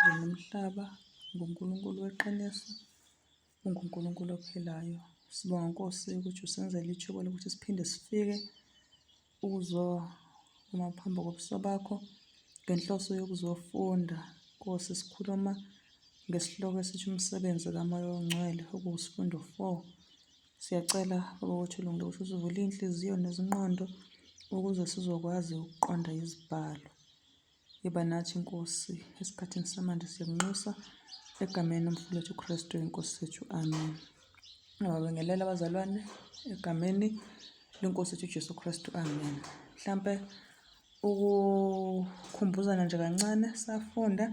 nomhlaba, nguNkulunkulu weqiniso, unguNkulunkulu ophilayo. Sibonga Nkosi ukuthi usenzele ithuba lokuthi siphinde sifike ukuzoma phambi kobuso bakho ngenhloso yokuzofunda. Nkosi, sikhuluma ngesihloko esithi umsebenzi kaMoya oNgcwele, okuwusifundo 4. Siyacela Baba wethu ulungile ukuthi usivule inhliziyo nezingqondo ukuze sizokwazi ukuqonda izibhalo. Iba nathi Nkosi, esikhathini samanje siyakunxusa egameni lomfowethu uKristu inkosi yethu. Amen. Ngiyabingelela abazalwane egameni lenkosi yethu Jesu Kristu. Amen. Mhlambe ukukhumbuzana nje kancane, safunda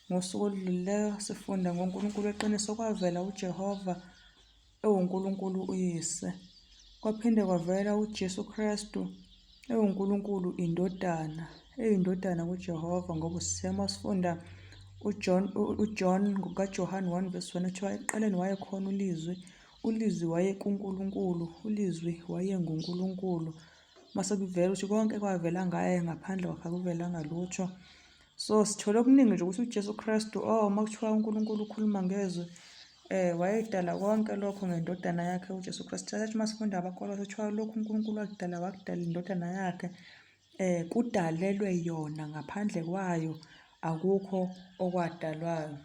ngosuku oludlulileyo, sifunda ngoNkulunkulu weqiniso. Kwavela uJehova ewuNkulunkulu uyise, kwaphinde kwavela uJesu Kristu ewuNkulunkulu indodana, eyindodana kuJehova, ngoba sisema sifunda uJohn kaJohane 1:1 ethiwa ekuqaleni wayekhona ulizwi, ulizwi waye kuNkulunkulu, ulizwi waye nguNkulunkulu. Mase kuvela ukuthi konke kwavela ngaye, ngaphandle kwakhe akuvelanga lutho. So sithola okuningi nje ukuthi uJesu Kristu uma kuthiwa uNkulunkulu ukhuluma ngezwi, wayedala konke lokho ngendodana yakhe uJesu Kristu. Sathi masifunda abakolwa kuthiwa lokhu uNkulunkulu wakudala wakudala indodana yakhe, kudalelwe yona, ngaphandle kwayo akukho okwadalwayo.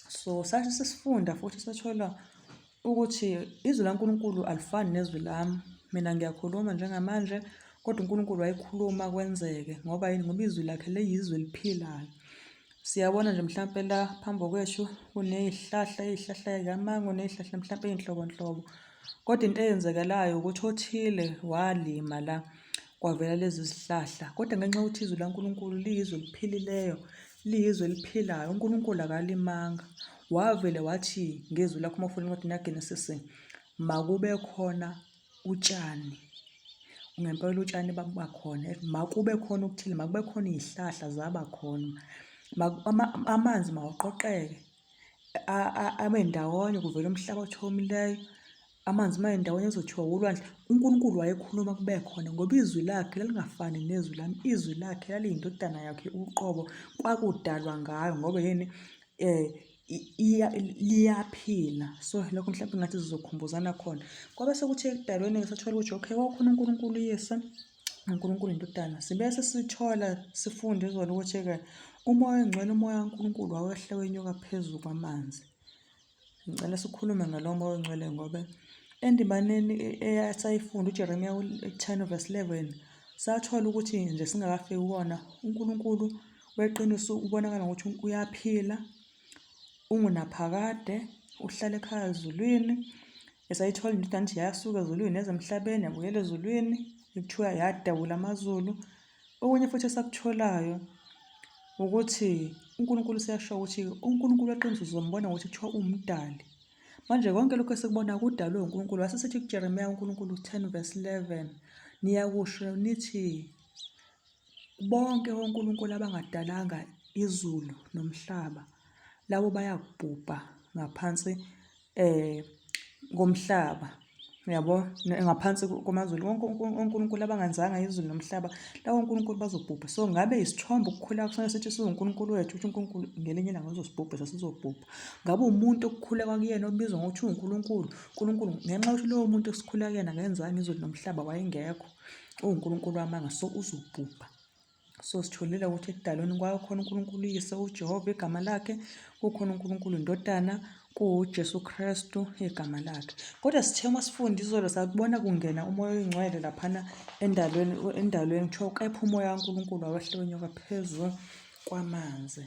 So sathi sisifunda futhi sathola ukuthi izwi laNkulunkulu alifani nezwi lami. Mina ngiyakhuluma njengamanje, kodwa uNkulunkulu wayekhuluma kwenzeke. Ngoba yini? Ngoba izwi lakhe leyizwi eliphilayo. Siyabona nje mhlampe la phambi kwethu kunezihlahla zikamango, nezihlahla mhlampe ey'nhlobonhlobo. Kodwa into eyenzekelayo ukuthi othile walima la, kwavela lezi zihlahla. Kodwa ngenxa yokuthi izwi laNkulunkulu liyizwi eliphilileyo, liyizwi eliphilayo, uNkulunkulu akalimanga. Wavele wathi ngezwi lakhe, uma ufuna incwadi nge-Qiniso, makube khona utshani. Ngempela utshani bakhona, makube khona okuthile, makube khona izihlahla zaba khona. Amanzi mawaqoqeke abe ndawonye, kuvela umhlaba othomileyo, amanzi uma endawonye ezothiwa ulwandle. uNkulunkulu wayekhuluma kube khona, ngoba izwi lakhe lalingafani nezwi lami. Izwi lakhe laliyindodana yakhe uqobo, kwakudalwa ngayo, ngoba yini? Liyaphila. So lokho mhlawumbe ngathi sizokhumbuzana khona. Kwabe sekuthi ekudalweni sathola ukuthi okay, kwakukhona uNkulunkulu uyise, uNkulunkulu indodana. Sibese sithola sifunde izolo ukuthi-ke umoya oNgcwele, umoya kaNkulunkulu wawehle wenyuka phezu kwamanzi. Ngicela sikhulume ngalo moya oNgcwele ngoba endibaneni eyasayifunda uJeremiya 10:11 sathola ukuthi nje singakafiki kuwona, uNkulunkulu weqiniso ubonakala ngokuthi uyaphila, ungunaphakade, uhlala ekhaya ezulwini. Esayithola indodana nje yasuka ezulwini ezemhlabeni yabuyela ezulwini, ekuthiwa yadabula amazulu. Okunye futhi esakutholayo ukuthi uNkulunkulu siyasho ukuthi uNkulunkulu weqiniso uzombona ngokuthi kuthiwa umdali. Manje konke lokho esikubona kudalwe uNkulunkulu. Wasesithi kuJeremiya uNkulunkulu 10:11, niyakusho nithi bonke onkulunkulu abangadalanga izulu nomhlaba, labo bayabhubha ngaphansi komhlaba. Yabo, ngaphansi komazulu. Onkulunkulu abangenzanga izulu nomhlaba, lawo uNkulunkulu bazobhubha. So ngabe isithombe ukukhula kusona sithi siwuNkulunkulu wethu, ukuthi uNkulunkulu ngelinye ilanga uzosibhubha, sasizobhubha. Ngabe umuntu okukhuleka kuyena obizwa ngokuthi uNkulunkulu. uNkulunkulu ngenxa yokuthi lowo muntu esikhuleka kuyena ngenzanga izulu nomhlaba, wayengekho, uNkulunkulu wamanga, so uzobhubha. So sitholile ukuthi ekudalweni kwakhona uNkulunkulu uyise, uJehova igama lakhe, kukhona uNkulunkulu indodana, kuJesu Kristu igama lakhe. Kodwa sithe uma sifunda izolo sabona kungena umoya oNgcwele laphana endalweni kuthiwa kepha umoya kaNkulunkulu wawehle wenyuka phezu kwamanzi.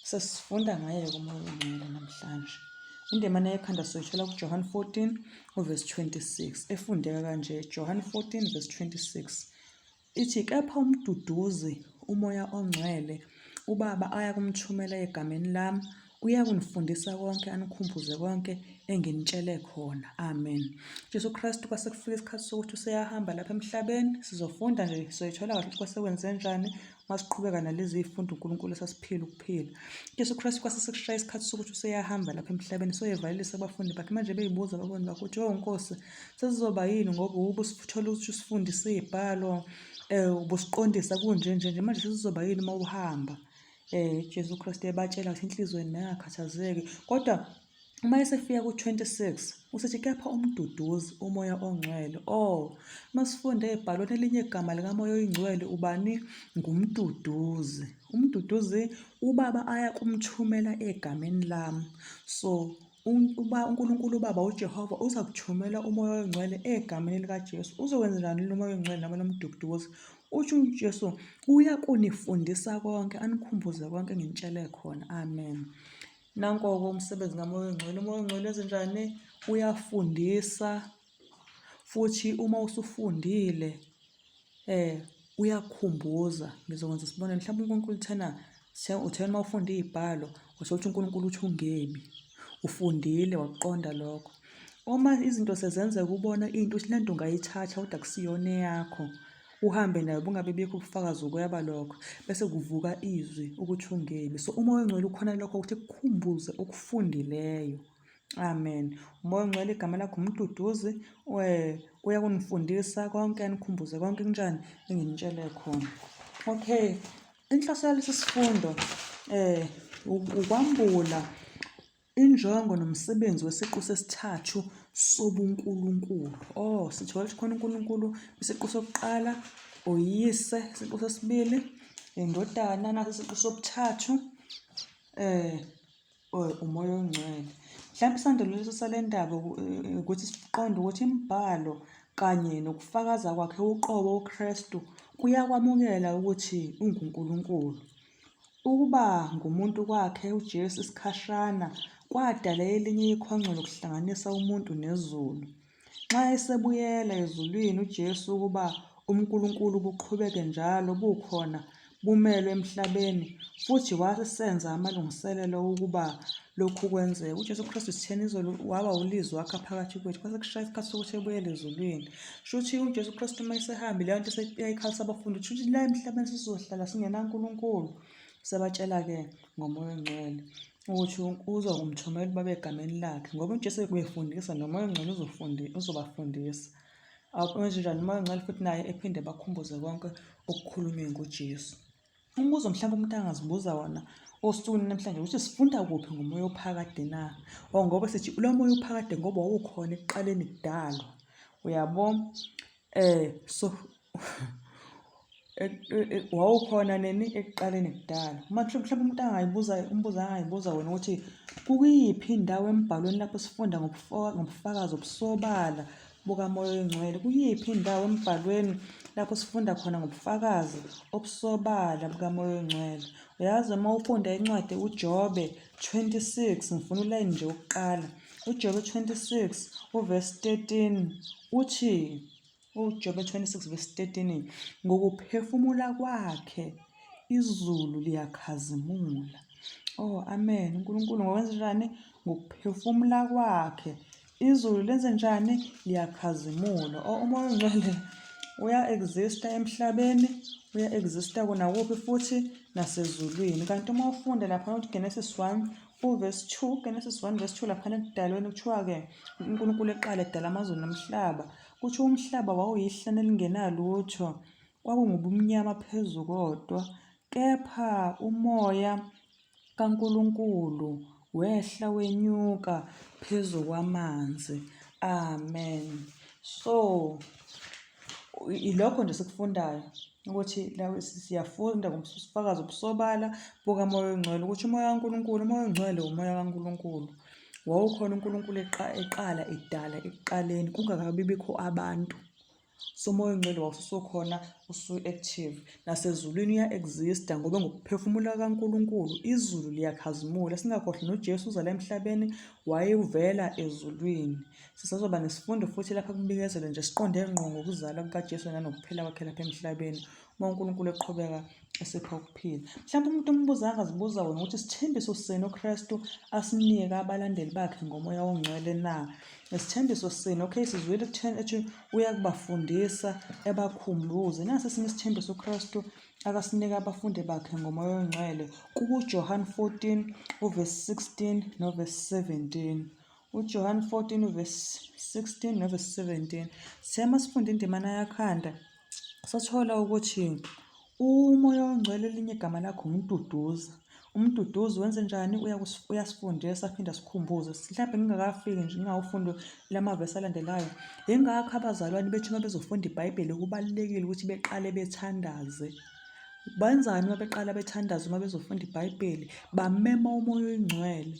Sesifunda ngaye-ke umoya oNgcwele namhlanje. Indima ekhanda soyithola kuJohane 14:26 efundeka kanje. John 14:26 ithi, kepha umduduzi, umoya oNgcwele, uBaba ayakumthumela egameni lami, uyakunifundisa konke, anikhumbuze konke enginitshele khona. Amen. Jesu Kristu kwasekufika isikhathi sokuthi useyahamba lapha emhlabeni. Sizofunda nje, soyithola kahle ukuthi kwasekwenze njani masiqhubeka nalezi zifundo uNkulunkulu esasiphila ukuphila. Jesu Kristu kwasekushaya isikhathi sokuthi useyahamba lapha emhlabeni. Soyevalelisa abafundi bakhe manje beyibuza abafundi bakhe ukuthi Nkosi, sesizoba yini ngoba ubusithola ukuthi usifundise izibhalo, ubusiqondisa kunje manje sesizoba yini uma uhamba? Jesu Kristu ebatshela ukuthi enhlizweni ningakhathazeki. Kodwa uma esefika ku-26 usethi kepha umduduzi umoya ongcwele. Masifunde ebhalweni elinye igama likamoya oyingcwele ubani? Ngumduduzi. Umduduzi ubaba aya kumthumela egameni lami. So uNkulunkulu ubaba uJehova uza kuthumela umoya oyingcwele egameni likaJesu. Uzokwenzani lo moya oyingcwele noma lo mduduzi? Utsho uJesu uya kunifundisa konke, anikhumbuze konke engintshele khona. Amen. Nanko-ke umsebenzi kamoya oyingcwele. Umoya oyingcwele ezenjani? Uyafundisa, futhi uma usufundile uyakukhumbuza. Ngizokwenza isibonelo, mhlawumbe uNkulunkulu uthena uma ufunda iy'bhalo usho ukuthi uNkulunkulu uthi ungebi. Ufundile wakuqonda lokho. Uma izinto sezenzeka ubona into uthi lento ungayithatha kodwa kusiyona eyakho, uhambe nayo bungabe bikho ubufakazi ukweba lokho, bese kuvuka izwi ukuthi ungebi. So umoya ongcwele ukhona lokho ukuthi kukhumbuze okufundileyo. Amen. Umoya ongcwele igama lakho umduduzi, uyakunifundisa konke, anikhumbuze konke kunjani enginitshele khona. Okay, inhloso yalesi sifundo ukwambula injongo nomsebenzi wesiqu sesithathu sobuNkulunkulu. Sithola ukuthi khona uNkulunkulu isiqu sokuqala, uyise, isiqu sesibili, indodana, naso isiqu sobuthathu, umoya ongcwele. Mhlawumbe isandelo leso sale ndaba ukuthi siqonde ukuthi imibhalo kanye nokufakaza kwakhe uqobo uKristu kuyakwamukela ukuthi unguNkulunkulu. Ukuba ngumuntu kwakhe uJesu isikhashana kwadala elinye ikhongco lokuhlanganisa umuntu nezulu. Nxa esebuyela ezulwini uJesu ukuba uNkulunkulu buqhubeke njalo bukhona bumelwe emhlabeni, futhi wasenza amalungiselelo ukuba lokhu kwenzeka. uJesu Kristu sithena izolo waba ulizwi wakha phakathi kwethu kwase kushaya isikhathi sokuthi ebuyele ezulwini. Shuthi uJesu Kristu uma esehambile leyo nto eyayikhalisa abafundi ukuthi la emhlabeni sizohlala singenaNkulunkulu. Sebatshela-ke ngomoya ongcwele ukuthi uzokumthumela babe egameni lakhe, ngoba uJesu befundisa nomoya ongcwele uzobafundisa. Awuwenzenjani umoya ongcwele futhi naye ephinde bakhumbuze konke okukhulunywe nguJesu. Umbuzo mhlawumbe umuntu angazibuza wona osukwini namhlanje ukuthi sifunda kuphi ngomoya ophakade na? Ngoba sithi lo moya ophakade ngoba wawukhona ekuqaleni kudalwa. Uyabona? So wawukhona nini ekuqaleni kudala. Mhlawumbe umuntu angayibuza wona ukuthi kuyiphi indawo embhalweni lapho sifunda ngobufakazi obusobala bukamoya oyingcwele? Kuyiphi indawo embhalweni lapho sifunda khona ngobufakazi obusobala bukamoya oyingcwele? Uyazi uma ufunda incwadi uJobe 26, ngifuna ulayini nje wokuqala. uJobe 26 uverse 13 uthi, uJobe 26 verse 13, ngokuphefumula kwakhe izulu liyakhazimula. Amen. uNkulunkulu ngokwenza njani? Ngokuphefumula kwakhe izulu lenze njani? Liyakhazimula. Umoya ongcwele uya-exista emhlabeni, uya-exista nakuphi futhi nasezulwini. Kanti uma ufunda lapha uthi Genesis 1 verse 2, Genesis 1 verse 2 laphana ekudalweni kuthiwa-ke uNkulunkulu eqala edala amazulu nomhlaba. Kuthiwa umhlaba wawuyihlane elingenalutho, kwakungubumnyama phezu kodwa, kepha umoya kaNkulunkulu wehla wenyuka phezu kwamanzi. Amen. So ilokho nje sikufundayo ukuthi siyafunda ngobufakazi obusobala bukamoya oyingcwele ukuthi umoya kaNkulunkulu, umoya oyingcwele umoya kaNkulunkulu. Wawukhona uNkulunkulu eqala edala ekuqaleni kungakabi bikho abantu. So umoya oyingcwele wawusukhona usu-active. Nasezulwini uya-exista ngoba ngokuphefumula kaNkulunkulu izulu liyakhazimula. Singakhohlwa noJesu uza la emhlabeni wayevela ezulwini. Sisazoba nesifundo futhi lapha kubikezelwe nje siqonde ngqo ngokuzala kukaJesu nanokuphila kwakhe lapha emhlabeni. Uma uNkulunkulu eqhubeka esipha ukuphila. Mhlawumbe umuntu umbuzo angazibuza wona ukuthi isithembiso sini uKristu asinika abalandeli bakhe ngomoya ongcwele na? Isithembiso sini? Okay, sizwile ukuthi uyakubafundisa ebakhumbuze. Nasi esinye isithembiso uKristu akasinika abafundi bakhe ngomoya ongcwele kuJohn 14 verse 16 no verse 17. uJohn 14 verse 16 no verse 17. Siyama sifunde indimana yakhanda. Sathola ukuthi umoya ongcwele elinye igama lakho umduduza. Umduduzi wenze njani? Uyasifundisa aphinde asikhumbuze. Mhlawumbe ngingakafiki nje ngingawufundi lamavesi alandelayo. Yingakho abazalwane bethu uma bezofunda iBhayibheli kubalulekile ukuthi beqale bethandaze. Benzani uma beqala bethandaze uma bezofunda iBhayibheli? Bamema umoya oNgcwele,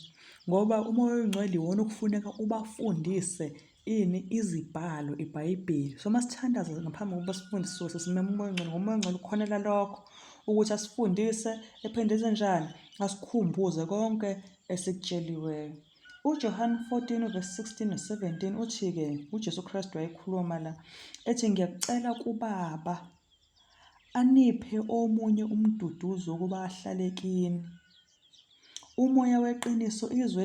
ngoba umoya oNgcwele iwona okufuneka ubafundise izibhalo, iBhayibheli. So masithandaza ngaphambi kokuba sifunde soze simeme umoya oNgcwele, ngoba umoya oNgcwele ukhonela lokho ukuthi asifundise, ephinde enze njani? Asikhumbuze konke esikutsheliweyo. UJohane 14:16-17 uthi-ke, uJesu Kristu wayekhuluma la, ethi ngiyakucela kuBaba aniphe omunye umduduzi wokuba ahlale kini, umoya weqiniso, izwe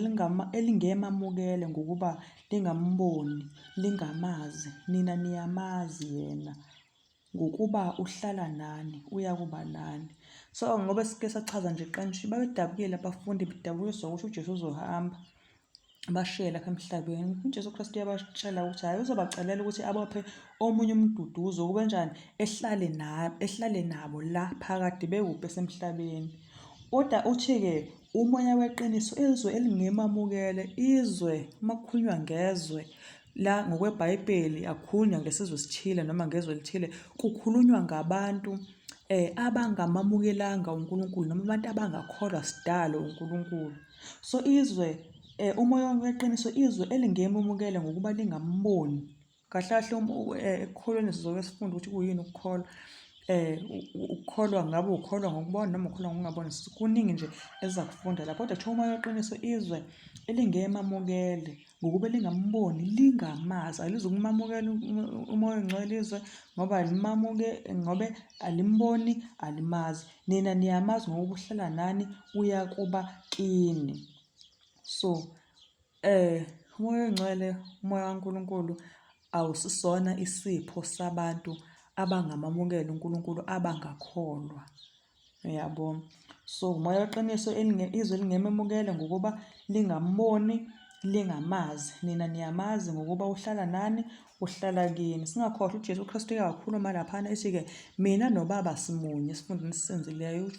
elingemamukele ngokuba lingamboni, lingamazi, nina niyamazi yena, ngokuba uhlala nani, uyakuba nani. So ngoba sike sachaza nje iqiniso, babedabukile abafundi, bedabukiswa ukuthi uJesu uzohamba bashiye lapha emhlabeni. uJesu Kristu uyabatshela ukuthi hayi, uzobacelela ukuthi abaphe omunye umduduzo ukuba njani, ehlale nabo la phakathi bekuphi esemhlabeni. Kodwa uthi-ke umoya weqiniso, izwe elingemamukele, izwe uma kukhulunywa ngezwe la ngokweBhayibheli akukhulunywa ngesizwe esithile noma ngezwe elithile, kukhulunywa ngabantu abangamamukelanga uNkulunkulu noma abantu abangakholwa sidalo uNkulunkulu. So izwe umoya weqiniso, izwe elingemamukele ngokuba lingamboni. Kahle kahle ekukholweni sizoke sifunde ukuthi kuyini ukukholwa. Ukukholwa ngabe ukholwa ngokubona noma ukholwa ngokungaboni, kuningi nje ezakufunda lapho. Kodwa kuthiwa umoya weqiniso, izwe elingemamukele ngokuba lingamboni, lingamazi. Alizukumamukela umoya oNgcwele izwe ngoba ngoba alimboni, alimazi. Nina niyamazi ngokuba uhlala nani, uyakuba kini. So umoya oNgcwele, umoya kaNkulunkulu, awusisona isipho sabantu abangamamukela uNkulunkulu, abangakholwa. Uyabona? So umoya weqiniso, izwe elingemamukele ngokuba lingamboni, lingamazi. Nina niyamazi ngokuba uhlala nani, uhlala kini. Singakhohlwa uJesu Kristu uyakhuluma laphana ethi-ke mina noBaba simunye, esifundweni esisenzileyo.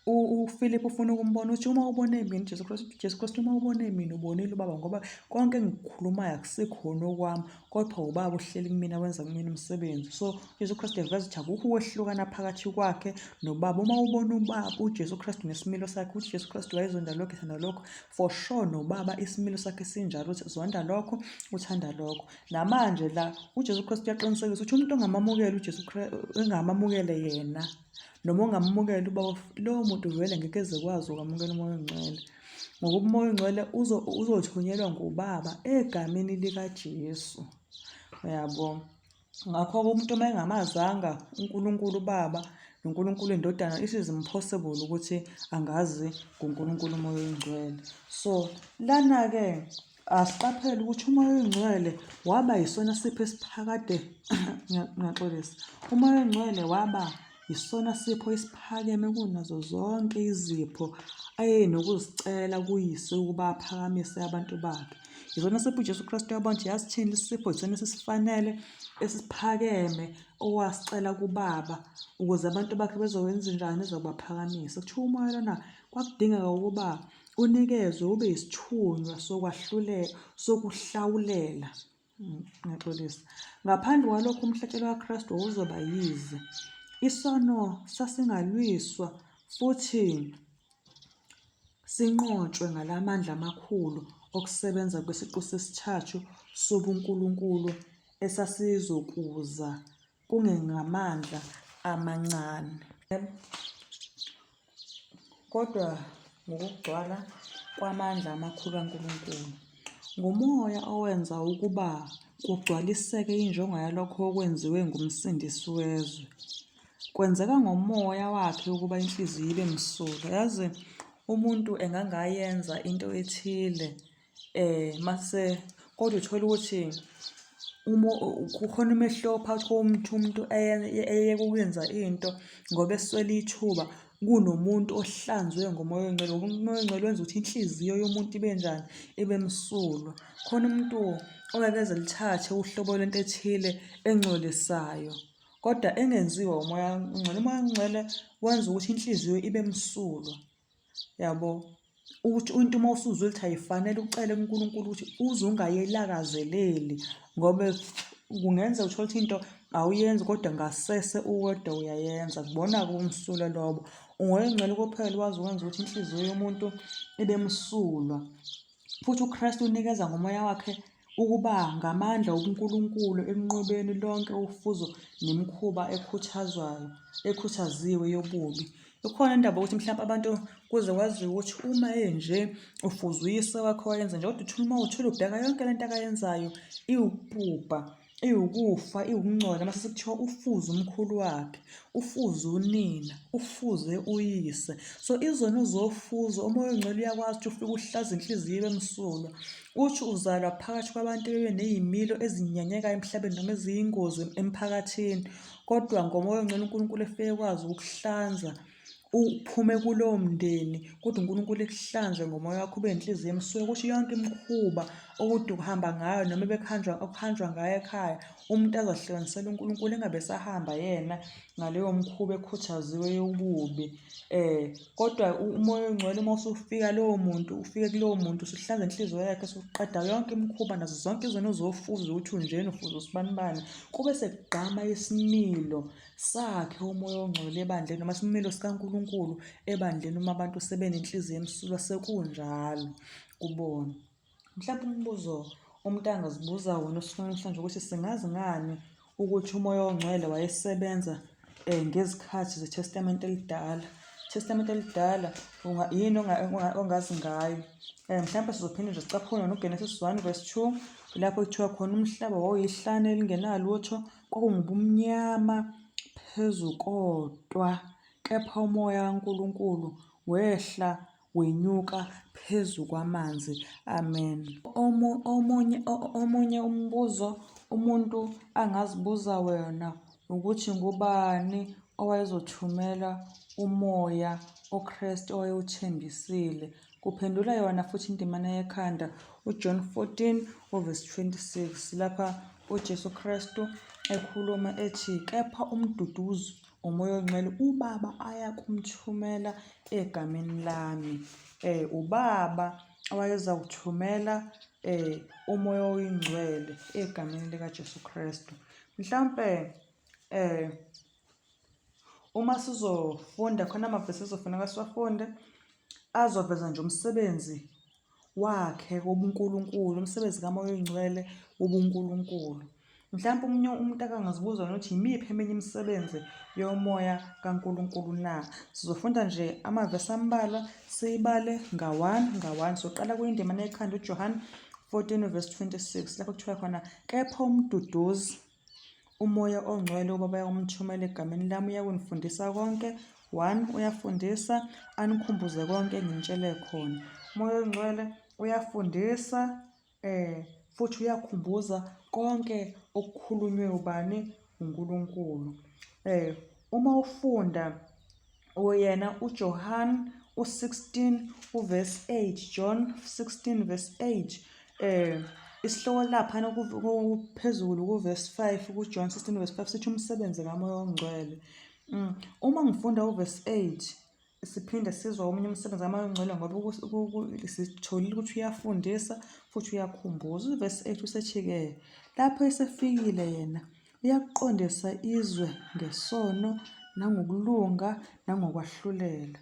uFilipi ufuna ukumbona, uthi uma ubone mina uJesu Kristu, uma ubone mina ubonile uBaba, ngoba konke engikukhulumayo akusikhona okwami, kodwa uBaba uhleli kumina wenza kumina umsebenzi. So uJesu Kristu eveza ukuthi akukho ukwehlukana phakathi kwakhe noBaba. Uma ubona uBaba uJesu Kristu ngesimilo sakhe, uthi uJesu Kristu wayezonda lokho, ethanda lokho, for sure noBaba isimilo sakhe sinjalo, uthi uzonda lokho, uthanda lokho. Namanje la uJesu Kristu uyaqinisekisa ukuthi umuntu ongamamukela uJesu Kristu, engamamukele yena noma ongamamukela uBaba, lowo muntu vele ngeke ezekwazi ukwamukela umoya oNgcwele, ngoba umoya oNgcwele uzothunyelwa nguBaba egameni likaJesu. Uyabona? Ngakho-ke umuntu uma engamazanga uNkulunkulu uBaba noNkulunkulu iNdodana, it is impossible ukuthi angazi ngoNkulunkulu umoya oNgcwele. So lana-ke asiqaphele ukuthi umoya oNgcwele waba yisona sipho esiphakade ngiyaxolisa, umoya oNgcwele waba yisona sipho esiphakeme kunazo zonke izipho ayenokuzicela kuyise ukuba aphakamise abantu bakhe. Yisona sipho uJesu Kristu yabona nje yasithini isipho, yisona esisifanele, esiphakeme, owasicela kuBaba ukuze abantu bakhe bezowenza njani, ezobaphakamisa. Kuthiwa umoya lona kwakudingeka ukuba unikezwe, ube yisithunywa sokuhlawulela. Ngiyaxolisa. Ngaphandle kwalokho umhlatshelo kaKristu wawuzoba yize. Isono sasingalwiswa futhi sinqotshwe ngalamandla amakhulu okusebenza kwesiqu sesithathu sobuNkulunkulu esasizokuza kungengamandla amancane, kodwa ngokugcwala kwamandla amakhulu kaNkulunkulu, ngumoya owenza ukuba kugcwaliseke injongo yalokho okwenziwe ngumsindisi wezwe. Kwenzeka ngomoya wakhe ukuba inhliziyo ibe msulwa. Yazi umuntu engangayenza into ethile kodwa uthola ukuthi kukhona umehluko phakathi komuntu eyeke ukwenza into ngoba eswela ithuba, kunomuntu ohlanzwe ngomoya oNgcwele. Umoya oNgcwele wenza ukuthi inhliziyo yomuntu ibe njani, ibe msulwa. Khona umuntu ongeke eze lithathe uhlobo lento ethile engcolisayo kodwa engenziwa umoya oNgcwele. Umoya oNgcwele wenza ukuthi inhliziyo ibe msulwa. yabo. Ukuthi into uma usuzwe ukuthi ayifanele ucele kuNkulunkulu ukuthi uze ungayelakazeleli, ngoba kungenzeka uthole ukuthi into awuyenzi kodwa ngasese uwedwa uyayenza. Kubona-ke umsulwa lobo. Umoya oNgcwele kuphela wazi ukwenza ukuthi inhliziyo yomuntu ibe msulwa, futhi uKristu unikeza ngomoya wakhe ukuba ngamandla wobuNkulunkulu ekunqobeni lonke ufuzo nemikhuba ekhuthaziwe yobubi. Ikhona indaba ukuthi mhlawumpe abantu kuze kwaziwe ukuthi uma enje ufuze uyise wakhe wayenza nje, kodwa uma uthula ubheka yonke lento akayenzayo iwukubhubha, iwukufa, iwukungcola. Mase sekuthiwa ufuze umkhulu wakhe, ufuze unina, ufuze uyise. So izona uzofuza, umoya oNgcwele uyakwazi ukuthi ufike uhlaze inhliziyo ibe msulwa. Uthi uzalwa phakathi kwabantu bebe ney'milo ezinyanyekayo emhlabeni noma eziyingozi emphakathini, kodwa ngomoya oNgcwele uNkulunkulu efike ekwazi ukukuhlanza uphume kulowo mndeni, kodwa uNkulunkulu ekuhlanze ngomoya wakho ube inhliziyo emsulwa, ukuthi yonke imikhuba okude ukuhamba ngayo noma okuhanjwa ngayo ekhaya, umuntu azohlukanisela uNkulunkulu engabe esahamba yena ngaleyo mkhuba ekhuthaziwe yobubi. Kodwa umoya oNgcwele uma usufika lowo muntu, ufike kulowo muntu usuhlanza inhliziyo yakhe, usuqeda yonke imikhuba nazo zonke izona uzofuza ukuthi unjeni, ufuza usibanibani, kube sekugqama isimilo sakhe umoya oNgcwele ebandleni noma isimilo sikaNkulunkulu ebandleni uma abantu sebenenhliziyo emsulwa sekunjalo kubona. Mhlawumbe umbuzo umuntu angazibuza wona osukwini namhlanje ukuthi singazi ngani ukuthi umoya oNgcwele wayesebenza ngezikhathi zeTestamente Elidala. iTestamente Elidala yini ongazi ngayo? Mhlawumbe sizophinde nje sicaphune noGenesis 1:2, lapho kuthiwa khona umhlaba wawuyihlane elingenalutho, kwakungubumnyama phezu kodwa, kepha umoya kaNkulunkulu wehla wenyuka phezu kwamanzi. Amen. Omunye umbuzo umuntu angazibuza wena ukuthi ngubani owayezothumela umoya oKristu owayewuthembisile? Kuphendula yona futhi indimana yekhanda uJohn 14:26, lapha uJesu Kristu ekhuluma ethi, kepha umduduzi, umoya oNgcwele, uBaba ayakumthumela egameni lami. uBaba owayeza kuthumela umoya oyingcwele egameni likaJesu Kristu. Mhlawumpe uma sizofunda khona amavesi ezofuneka siwafunde azoveza nje umsebenzi wakhe wobuNkulunkulu, umsebenzi kaMoya oNgcwele wobuNkulunkulu. Mhlawumpe umuntu akangazibuza ukuthi yimiphi eminye imisebenzi yomoya kaNkulunkulu na. Sizofunda nje amavesi ambalwa, siyibale nga-1. Soqala kuyindimana yekhanda uJohn 14:26, lapho kuthiwa khona, kepha umduduzi, umoya oNgcwele, uBaba ayakumthumela egameni lami, uyakunifundisa konke. 1, uyafundisa anikhumbuze konke engimtshele khona. Umoya oNgcwele uyafundisa futhi uyakhumbuza konke okukhulunywe ubani? uNkulunkulu. Uma ufunda yena uJohn 16:8, John 16:8, isihloko laphana phezulu ku-verse 5, kuJohn 16:5 sithi umsebenzi kaMoya oNgcwele. Uma ngifunda u-verse 8 siphinde sizwa omunye umsebenzi kaMoya oNgcwele, ngoba sitholile ukuthi uyafundisa futhi uyakhumbuza. U-verse 8 usethi-ke, lapho esefikile yena uyakuqondisa izwe ngesono nangokulunga nangokwahlulela.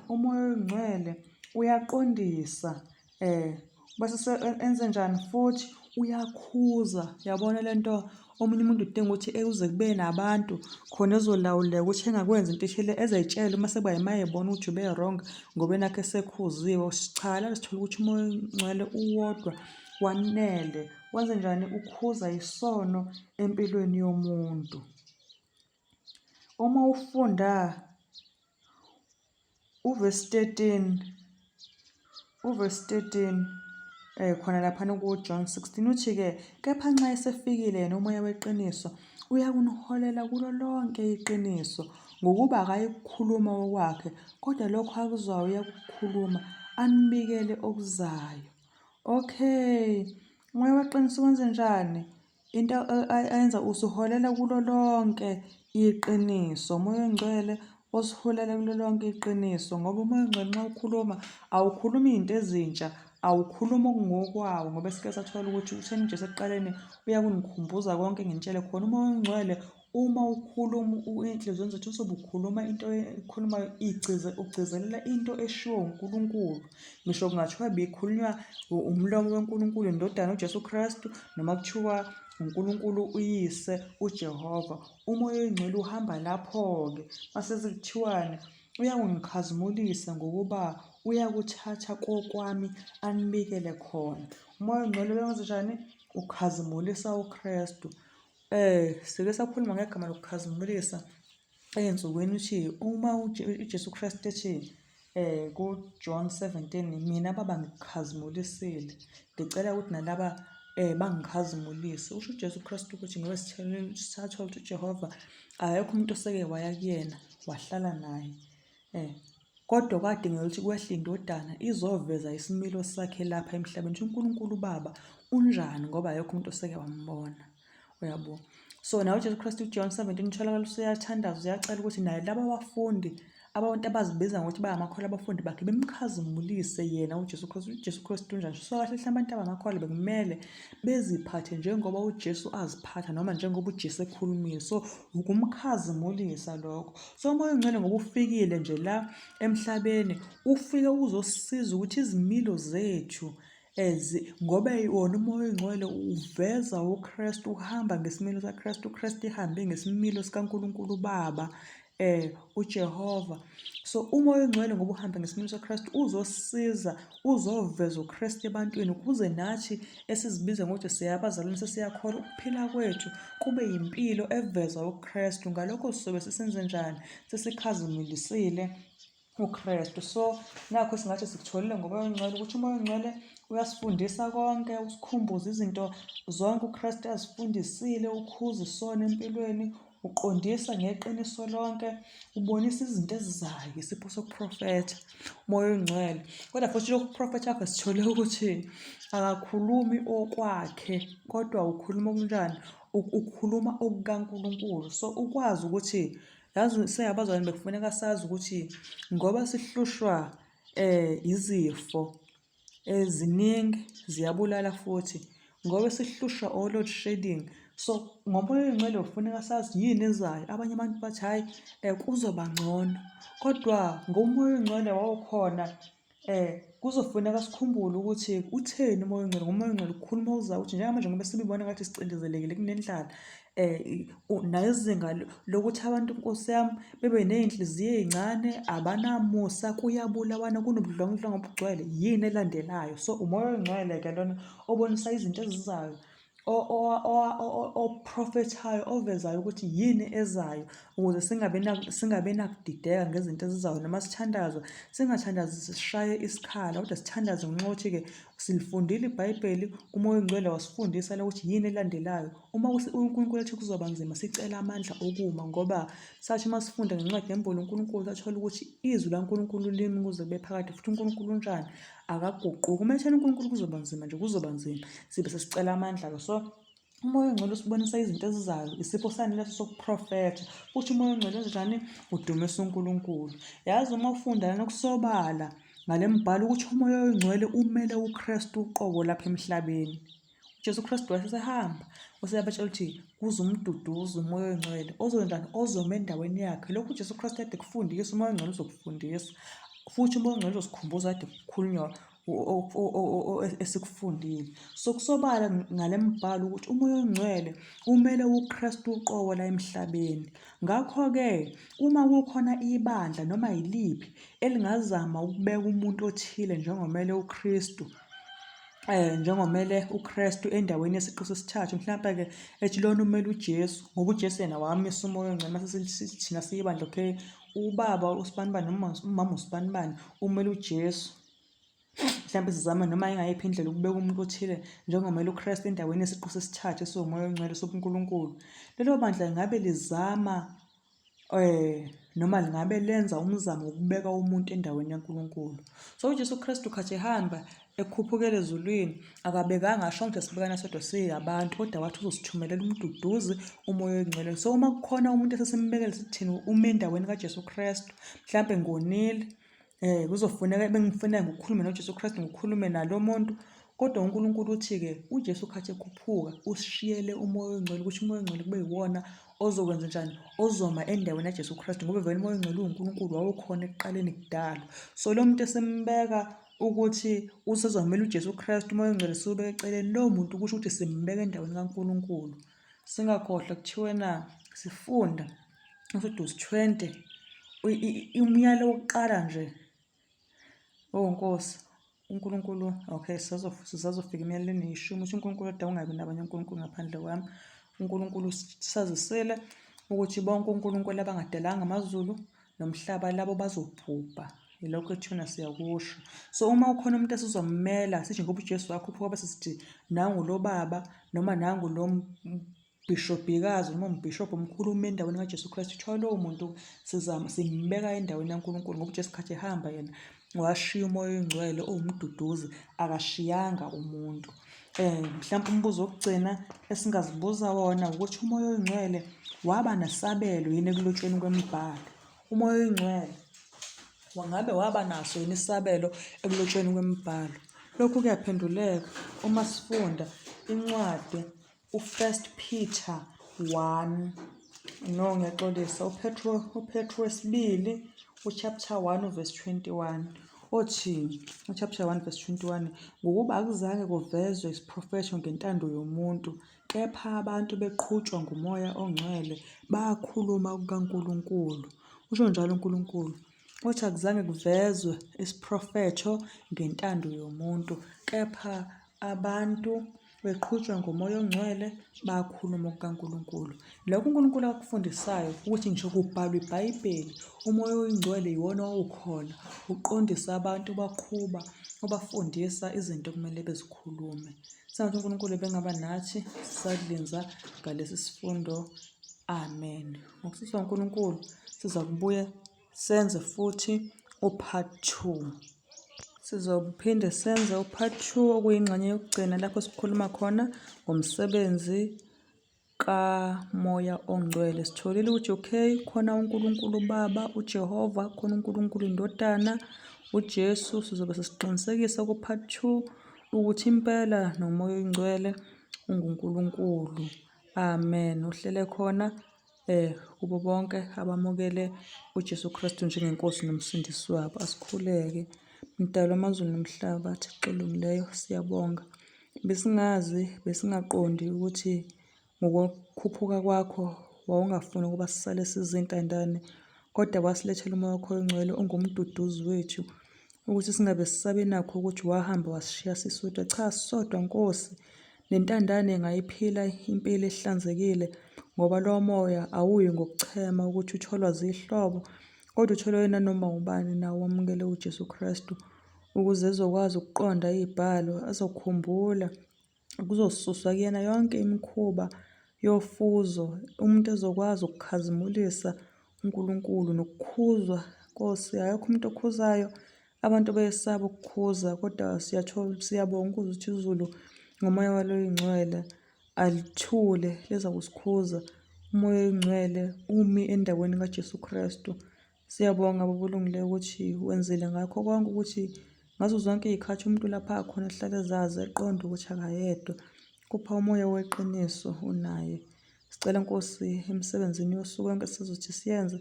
Umoya oNgcwele uyaqondisa, bese enze njani futhi? Uyakhuza. Yabona lento omunye umuntu udinga ukuthi uze kube nabantu khona ezolawuleka ukuthi engakwenzi into ethile, ezayitshela uma sekuba yimayebona ukuthi ube wrong ngoba enakhe esekhuziwe. Cha, la sithola ukuthi umoya oNgcwele uwodwa wanele. Wenze njani? Ukhuza isono empilweni yomuntu. Uma ufunda uverse 13 khona laphana kuJohn 16 uthi-ke, kepha nxa esefikile yena umoya weqiniso uyakuniholela kulo lonke iqiniso, ngokuba akayikukhuluma okwakhe, kodwa lokho akuzwayo uyakukhuluma, anibikele okuzayo. Okay, umoya weqiniso wenze njani? Into ayenza usuholela kulo lonke iqiniso. Umoya oNgcwele osihulela kulo lonke iqiniso, ngoba umoya ongcwele uma ukhuluma awukhulumi izinto ezintsha, awukhuluma okungokwawo, ngoba esike sathola ukuthi utheni nje sekuqaleni uyakungikhumbuza konke ngintshele khona. Umoya ongcwele uma ukhuluma ey'nhliziyweni zethu uzobe ukhuluma into ekhulumayo ugcizelela into eshiwo uNkulunkulu. Ngisho kungathiwa beyikhulunywa umlomo weNkulunkulu indodana uJesu Kristu, noma kuthiwa uNkulunkulu uyise uJehova. Umoya oyingcwele uhamba lapho-ke mase kuthiwani uyakungikhazimulisa ngokuba uyakuthatha kokwami anibikele khona. Umoya ongcwele wenza njani? Ukhazimulisa uKristu. Sike sakhuluma ngegama lokukhazimulisa ey'nsukwini uthi uma uJesu Kristu ethi kuJohn 17, mina baba ngikukhazimulisile, ngicela ukuthi nalaba bangikhazimulise. Usho uJesu Kristu ukuthi ngoba sathola ukuthi uJehova akekho umuntu oseke waya kuyena wahlala naye, kodwa kwadingeka ukuthi kwehle indodana izoveza isimilo sakhe lapha emhlabeni, ukuthi uNkulunkulu Baba unjani ngoba akekho umuntu oseke wambona. Uyabo? So nawe uJesu Kristu uJohn 17 utholakala usuyathandaza, uyacela ukuthi naye laba bafundi abantu abazibiza ngokuthi bayamakholwa abafundi bakhe bemkhazimulise yena uJesu Kristu. uJesu Kristu unjani? So kahle hle abantu abamakholwa bekumele beziphathe njengoba uJesu aziphatha, noma njengoba uJesu ekhulumile. So ukumkhazimulisa lokho. So umoya ongcwele ngoba ufikile nje la emhlabeni, ufike uzosisiza ukuthi izimilo zethu ngoba wona umoya ongcwele uveza uKristu, uhamba ngesimilo sikaKristu, uKristu ihambe ngesimilo sikaNkulunkulu Baba, uJehova. So umoya ongcwele ngoba uhamba ngesimilo sikaKristu uzosisiza, uzoveza uKristu ebantwini, ukuze nathi esizibiza ngokuthi siyabazalwane sesiyakholwa, ukuphila kwethu kube yimpilo eveza uKristu. Ngalokho sizobe sisenze njani? Sesikhazimulisile uKristu. So nakho singathi sikutholile ngoba umoya ongcwele, ukuthi umoya ongcwele uyasifundisa konke, usikhumbuza izinto zonke uKristu azifundisile, ukhuza isona empilweni, uqondisa ngeqiniso lonke, ubonisa izinto ezizayo, isipho sokuprofetha, umoya ongcwele. Kodwa futhi lokhu ukuprofetha kwakhe sithole ukuthi akakhulumi okwakhe, kodwa ukhuluma okunjani? Ukhuluma okukaNkulunkulu. So ukwazi ukuthi yazi seyabazalwane bekufuneka sazi ukuthi ngoba sihlushwa izifo eziningi, ziyabulala futhi, ngoba sihlushwa o-load shedding. So ngomoya ongcwele kufuneka sazi yini ezayo. Abanye abantu bathi hhayi kuzoba ngcono, kodwa ngomoya ongcwele wawukhona kuzofuneka sikhumbule ukuthi utheni umoya ongcwele. Ngomoya ongcwele ukukhuluma okuzayo ukuthi njengamanje ngoba sibibona ngathi sicindezelekile kunendlala, nezinga lokuthi abantu Nkosi yami bebe ney'nhliziyo ey'ncane, abanamusa, kuyabulawana, kunobudlongudlongo obugcwele, yini elandelayo? So umoya ongcwele-ke lona obonisa izinto ezizayo, oprofethayo, ovezayo ukuthi yini ezayo, ukuze singabe nakudideka ngezinto ezizayo. Noma sithandazwa, singathandazi sishaye isikhala, kodwa sithandaze ngenxa yokuthi-ke silifundile iBhayibheli, umoya ongcwele wasifundisa ukuthi yini elandelayo. Uma uNkulunkulu ethi kuzoba nzima, sicele amandla okuma, ngoba sathi uma sifunda ngencwadi yembolo uNkulunkulu sathola ukuthi izwi laNkulunkulu limi kuze kube phakade, futhi uNkulunkulu unjani? Akaguquki. Uma ethena uNkulunkulu kuzoba nzima nje, kuzoba nzima, sibe sesicela amandla-ke. So umoya ongcwele usibonisa izinto ezizayo, isipho sani leso sokuprofetha. Futhi umoya ongcwele njani? Udumisa uNkulunkulu. Yazi uma ufunda nokusobala ngale mbhalo ukuthi umoya ongcwele umele uKristu uqobo lapha emhlabeni. uJesu Kristu wasesehamba useyabatshela ukuthi kuze umduduza umoya ongcwele ozonjani? Ozoma endaweni yakhe. Lokhu uJesu Kristu ade kufundisa, umoya ongcwele uzokufundisa, futhi umoya ongcwele uzosikhumbuza ade kukhulunywa esikufundile. So kusobala ngale mbhalo ukuthi umoya ongcwele umele uKristu uqobo la emhlabeni. Ngakho-ke uma kukhona ibandla noma yiliphi elingazama ukubeka umuntu othile njengomele uKristu, njengomele uKristu endaweni yesiqu sesithathu, mhlawumbe-ke ethi lona umele uJesu, ngoba uJesu yena wamisa umoya ongcwele. Mase thina siyibandla, okay, ubaba usibanibani noma umama usibanibani umele uJesu, mhlawumbe sizama noma ingayiphi indlela ukubeka umuntu othile njengomele uKristu endaweni yesiqu sesithathu esiwumoya ongcwele sobuNkulunkulu. Lelo bandla ngabe lizama noma lingabe lenza umzamo wokubeka umuntu endaweni yaNkulunkulu. So uJesu Kristu khathi ehamba ekhuphukela ezulwini akabekanga asho ukuthi sibekana sodwa siyabantu, kodwa wathi uzosithumelela umduduzi, umoya oNgcwele. So uma kukhona umuntu esesimbekele sithi thina ume endaweni kaJesu Kristu, mhlampe ngonile, kuzofuneka bengifuneka ngokukhuluma noJesu Kristu, ngokukhulume nalo muntu, kodwa uNkulunkulu uthi-ke uJesu khathi ekhuphuka usishiyele umoya oNgcwele, ukuthi umoya oNgcwele kube yiwona ozokwenza njani, ozoma endaweni kaJesu Kristu, ngoba vele umoya oNgcwele uNkulunkulu wawukhona ekuqaleni kudala. So lo muntu esimbeka ukuthi usezomela uJesu Kristu, umoya oNgcwele siwubeka eceleni, lowo muntu kusho ukuthi simbeka endaweni kaNkulunkulu. Singakhohlwa kuthiwe na sifunda uSudusi 20 umyalo wokuqala nje. Nkosi uNkulunkulu, okay, sizazofika emyalweni eyishumi ukuthi uNkulunkulu odwa ungabi nabanye uNkulunkulu ngaphandle kwami. uNkulunkulu sazisele ukuthi bonke uNkulunkulu abangadalanga amazulu nomhlaba labo bazobhubha. Yilokho ethuna siyakusho. So uma ukhona umuntu esizomela sithi ngoba uJesu wakhuphuka bese sithi nangu lo baba noma nangu lo bishopikazi noma umbhishobhi omkhulu ume endaweni kaJesu Kristu, kuthiwa lowo muntu simbeka endaweni yaNkulunkulu ngoba uJesu khathi ehamba yena washiya umoya oNgcwele owumduduzi, akashiyanga umuntu. Mhlawumbe umbuzo wokugcina esingazibuza wona ukuthi umoya oNgcwele waba nesabelo yini ekulotshweni kwemibhalo? Umoya oNgcwele wangabe waba naso yini isabelo ekulotshweni kwemibhalo? Lokhu kuyaphenduleka uma sifunda incwadi u1 Peter 1. No, ngiyaxolisa, uPetru wesibili chapter 1 verse 21. Othi chapter 1 verse 21, ngokuba akuzange kuvezwe isiprofetho ngentando yomuntu, kepha abantu beqhutshwa ngumoya oNgcwele bakhuluma kukaNkulunkulu. Usho njalo uNkulunkulu, uthi akuzange kuvezwe isiprofetho ngentando yomuntu, kepha abantu beqhutshwa ngumoya oNgcwele bakhuluma kukaNkulunkulu. Lokho uNkulunkulu akufundisayo ukuthi ngisho kubhalwa iBhayibheli, umoya oNgcwele yiwona owukhona uqondisa abantu, baqhuba, ubafundisa izinto kumele bezikhulume. Sangathi uNkulunkulu bengaba nathi sisadlinza ngalesi sifundo. Amen. Ngokusizwa uNkulunkulu siza kubuye senze futhi upart 2. Sizophinde senze upart 2 okuyingxenye yokugcina lapho sikhuluma khona ngomsebenzi kaMoya oNgcwele. Sitholile ukuthi okay, khona uNkulunkulu Baba, uJehova, khona uNkulunkulu Indodana, uJesu. Sizobe sesiqinisekisa kupart 2 ukuthi impela nomoya oNgcwele unguNkulunkulu. Amen. Uhlele khona kubo bonke abamukele uJesu Kristu njengenkosi nomsindisi wabo. Asikhuleke. Mdali wamazulu nomhlaba, Thixo olungileyo, siyabonga. Besingazi, besingaqondi ukuthi ngokukhuphuka kwakho wawungafuni ukuba sisale sizintandane, kodwa wasilethela umoya wakho oNgcwele ongumduduzi wethu, ukuthi singabe sisabe nakho ukuthi wahamba wasishiya sisodwa. Cha, sisodwa Nkosi, nentandane ngayiphila impilo ehlanzekile, ngoba lo moya awuyi ngokuchema ukuthi utholwa zihlobo, kodwa utholwe yena noma ubani nawe wamukele uJesu Kristu, ukuze ezokwazi ukuqonda izibhalo, azokhumbula, kuzosuswa kuyena yonke imikhuba yofuzo, umuntu ezokwazi ukukhazimulisa uNkulunkulu nokukhuzwa. Nkosi, akekho umuntu okhuzayo, abantu bayesaba ukukhuza, kodwa siyabonga ukuthi izulu ngomoya walo oNgcwele alithule leza kusikhuza. Umoya oNgcwele umi endaweni kaJesu Kristu. Siyabonga Baba olungileyo ukuthi wenzile ngakho konke, ukuthi ngazo zonke izikhathi umuntu lapha khona ehlale ezazi eqonda ukuthi akayedwa, kupha umoya weqiniso unaye. Sicela Nkosi emsebenzini yosuku lonke sizothi siyenze,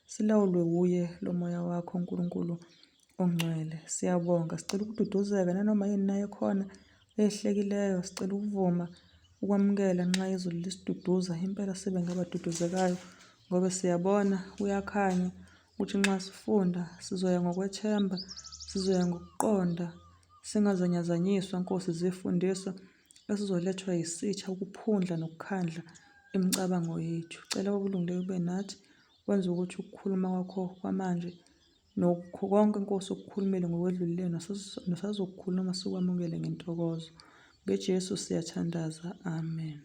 silawulwe wuye lo moya wakho uNkulunkulu oNgcwele. Siyabonga, sicela ukududuzeka nanoma yini naye khona ehlekileyo, sicela ukuvuma ukwamukela nxa izulu lisiduduza, impela sibe ngabaduduzekayo, ngoba siyabona uyakhanya ukuthi nxa sifunda sizoya ngokwethemba, sizoya ngokuqonda, singazanyazanyiswa Nkosi zifundiswa esizolethwa yisitha, ukuphundla nokukhandla imicabango yethu. Cela ubulungileyo ube nathi, wenze ukuthi ukukhuluma kwakho kwamanje nokho konke Nkosi ukukhulumele ngokwedlulileyo nasazokukhuluma sikwamukele ngentokozo. NgeJesu siyathandaza. Amen.